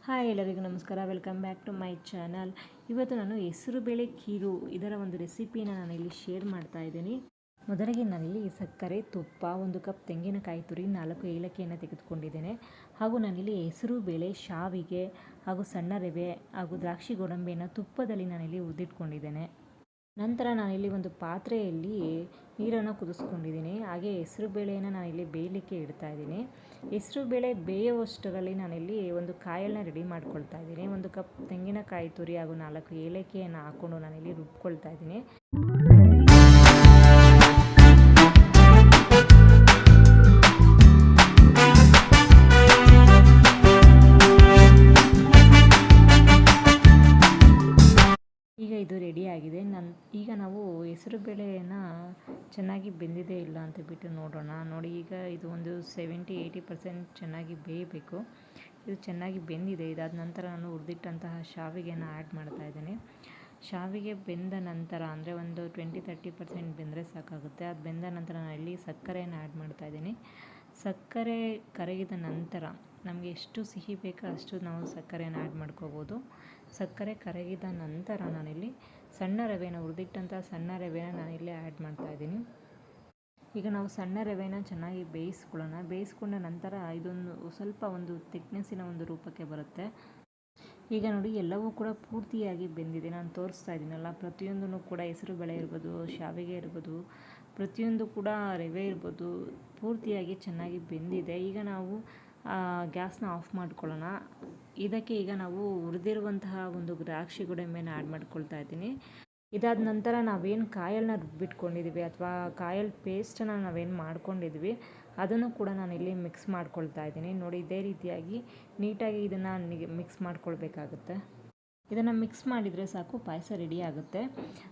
Hi ಎಲ್ಲರಿಗೂ ನಮಸ್ಕಾರ, welcome back to my channel. ಇವತ್ತು ನಾನು ಹೆಸರುಬೇಳೆ ಖೀರು ಇದರ ಒಂದು ರೆಸಿಪಿನ ನಾನಿಲ್ಲಿ ಶೇರ್ ಮಾಡ್ತಾ ಇದ್ದೀನಿ. ಮೊದಲಿಗೆ ನಾನಿಲ್ಲಿ ಸಕ್ಕರೆ, ತುಪ್ಪ, 1 ಕಪ್ ತೆಂಗಿನಕಾಯಿ ತುರಿ, 4 ಏಲಕ್ಕಿಯನ್ನು ತೆಗೆದುಕೊಂಡಿದ್ದೇನೆ. ಹಾಗೂ ನಾನಿಲ್ಲಿ ಹೆಸರುಬೇಳೆ, ಶಾವಿಗೆ ಹಾಗೂ ಸಣ್ಣ ರವೆ ಹಾಗೂ ದ್ರಾಕ್ಷಿ ಗೋಡಂಬಿಯನ್ನು ತುಪ್ಪದಲ್ಲಿ ನಾನಿಲ್ಲಿ ಹುರಿದಿಟ್ಕೊಂಡಿದ್ದೇನೆ. ನಂತರ ನಾನಿಲ್ಲಿ ಒಂದು ಪಾತ್ರೆಯಲ್ಲಿ ನೀರನ್ನು ಕುದಿಸ್ಕೊಂಡಿದ್ದೀನಿ. ಹಾಗೆ ಹೆಸರುಬೇಳೆಯನ್ನು ನಾನಿಲ್ಲಿ ಬೇಯಲಿಕ್ಕೆ ಇಡ್ತಾ ಇದ್ದೀನಿ. ಹೆಸರುಬೇಳೆ ಬೇಯುವಷ್ಟರಲ್ಲಿ ನಾನಿಲ್ಲಿ ಒಂದು ಕಾಯನ್ನು ರೆಡಿ ಮಾಡ್ಕೊಳ್ತಾ ಇದ್ದೀನಿ. 1 ಕಪ್ ತೆಂಗಿನಕಾಯಿ ತುರಿ ಹಾಗೂ 4 ಏಲಕ್ಕಿಯನ್ನು ಹಾಕ್ಕೊಂಡು ನಾನಿಲ್ಲಿ ರುಬ್ಕೊಳ್ತಾ ಇದ್ದೀನಿ. ಈಗ ಇದು ರೆಡಿಯಾಗಿದೆ. ಈಗ ನಾವು ಹೆಸರುಬೇಳೆಯನ್ನು ಚೆನ್ನಾಗಿ ಬೆಂದಿದೆ ಇಲ್ಲ ಅಂತ ಬಿಟ್ಟು ನೋಡೋಣ. ನೋಡಿ, ಈಗ ಇದು ಒಂದು 70-80% ಚೆನ್ನಾಗಿ ಬೇಯಬೇಕು. ಇದು ಚೆನ್ನಾಗಿ ಬೆಂದಿದೆ. ಇದಾದ ನಂತರ ನಾನು ಹುರಿದಿಟ್ಟಂತಹ ಶಾವಿಗೆಯನ್ನು ಆ್ಯಡ್ ಮಾಡ್ತಾ ಇದ್ದೀನಿ. ಶಾವಿಗೆ ಬೆಂದ ನಂತರ ಅಂದರೆ ಒಂದು 20-30% ಬೆಂದರೆ ಸಾಕಾಗುತ್ತೆ. ಅದು ಬೆಂದ ನಂತರ ನಾನು ಇಲ್ಲಿ ಸಕ್ಕರೆಯನ್ನು ಆ್ಯಡ್ ಮಾಡ್ತಾ ಇದ್ದೀನಿ. ಸಕ್ಕರೆ ಕರಗಿದ ನಂತರ ನಮಗೆ ಎಷ್ಟು ಸಿಹಿ ಬೇಕೋ ಅಷ್ಟು ನಾವು ಸಕ್ಕರೆಯನ್ನು ಆ್ಯಡ್ ಮಾಡ್ಕೋಬೋದು. ಸಕ್ಕರೆ ಕರಗಿದ ನಂತರ ನಾನಿಲ್ಲಿ ಸಣ್ಣ ರವೆನ ಹುರಿದಿಟ್ಟಂಥ ಸಣ್ಣ ರವೆನ ನಾನಿಲ್ಲಿ ಆ್ಯಡ್ ಮಾಡ್ತಾ ಇದ್ದೀನಿ. ಈಗ ನಾವು ಸಣ್ಣ ರವೆನ ಚೆನ್ನಾಗಿ ಬೇಯಿಸ್ಕೊಂಡ ನಂತರ ಇದೊಂದು ಸ್ವಲ್ಪ ಒಂದು ಥಿಕ್ನೆಸ್ಸಿನ ಒಂದು ರೂಪಕ್ಕೆ ಬರುತ್ತೆ. ಈಗ ನೋಡಿ, ಎಲ್ಲವೂ ಕೂಡ ಪೂರ್ತಿಯಾಗಿ ಬೆಂದಿದೆ. ನಾನು ತೋರಿಸ್ತಾ ಇದ್ದೀನಲ್ಲ, ಪ್ರತಿಯೊಂದೂ ಕೂಡ ಹೆಸರುಬೇಳೆ ಇರ್ಬೋದು, ಶಾವಿಗೆ ಇರ್ಬೋದು, ಪ್ರತಿಯೊಂದು ಕೂಡ ರವೆ ಇರ್ಬೋದು, ಪೂರ್ತಿಯಾಗಿ ಚೆನ್ನಾಗಿ ಬೆಂದಿದೆ. ಈಗ ನಾವು ಗ್ಯಾಸ್ನ ಆಫ್ ಮಾಡ್ಕೊಳ್ಳೋಣ. ಇದಕ್ಕೆ ಈಗ ನಾವು ಹುರಿದಿರುವಂತಹ ಒಂದು ದ್ರಾಕ್ಷಿ ಗೋಡಂಬಿಯನ್ನು ಆ್ಯಡ್ ಮಾಡ್ಕೊಳ್ತಾ ಇದ್ದೀನಿ. ಇದಾದ ನಂತರ ನಾವೇನು ಕಾಯಲ್ನ ರುಬ್ಬಿಟ್ಕೊಂಡಿದ್ದೀವಿ ಅಥವಾ ಕಾಯಲ್ ಪೇಸ್ಟನ್ನು ನಾವೇನು ಮಾಡ್ಕೊಂಡಿದ್ವಿ ಅದನ್ನು ಕೂಡ ನಾನಿಲ್ಲಿ ಮಿಕ್ಸ್ ಮಾಡ್ಕೊಳ್ತಾ ಇದ್ದೀನಿ. ನೋಡಿ, ಇದೇ ರೀತಿಯಾಗಿ ನೀಟಾಗಿ ಇದನ್ನು ಮಿಕ್ಸ್ ಮಾಡ್ಕೊಳ್ಬೇಕಾಗುತ್ತೆ. ಇದನ್ನು ಮಿಕ್ಸ್ ಮಾಡಿದರೆ ಸಾಕು, ಪಾಯಸ ರೆಡಿ ಆಗುತ್ತೆ.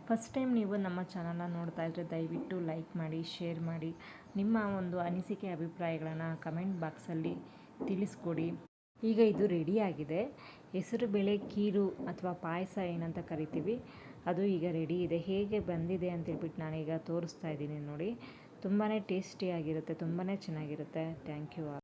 ಫಸ್ಟ್ ಟೈಮ್ ನೀವು ನಮ್ಮ ಚಾನಲ್ನ ನೋಡ್ತಾ ಇದ್ದರೆ ದಯವಿಟ್ಟು ಲೈಕ್ ಮಾಡಿ, ಶೇರ್ ಮಾಡಿ. ನಿಮ್ಮ ಒಂದು ಅನಿಸಿಕೆ ಅಭಿಪ್ರಾಯಗಳನ್ನು ಕಮೆಂಟ್ ಬಾಕ್ಸಲ್ಲಿ ತಿಳಿಸ್ಕೊಡಿ. ಈಗ ಇದು ರೆಡಿಯಾಗಿದೆ. ಹೆಸರುಬೇಳೆ ಖೀರು ಅಥವಾ ಪಾಯಸ ಏನಂತ ಕರಿತೀವಿ, ಅದು ಈಗ ರೆಡಿ ಇದೆ. ಹೇಗೆ ಬಂದಿದೆ ಅಂತೇಳ್ಬಿಟ್ಟು ನಾನೀಗ ತೋರಿಸ್ತಾ ಇದ್ದೀನಿ. ನೋಡಿ, ತುಂಬಾ ಟೇಸ್ಟಿಯಾಗಿರುತ್ತೆ, ತುಂಬಾ ಚೆನ್ನಾಗಿರುತ್ತೆ. Thank you.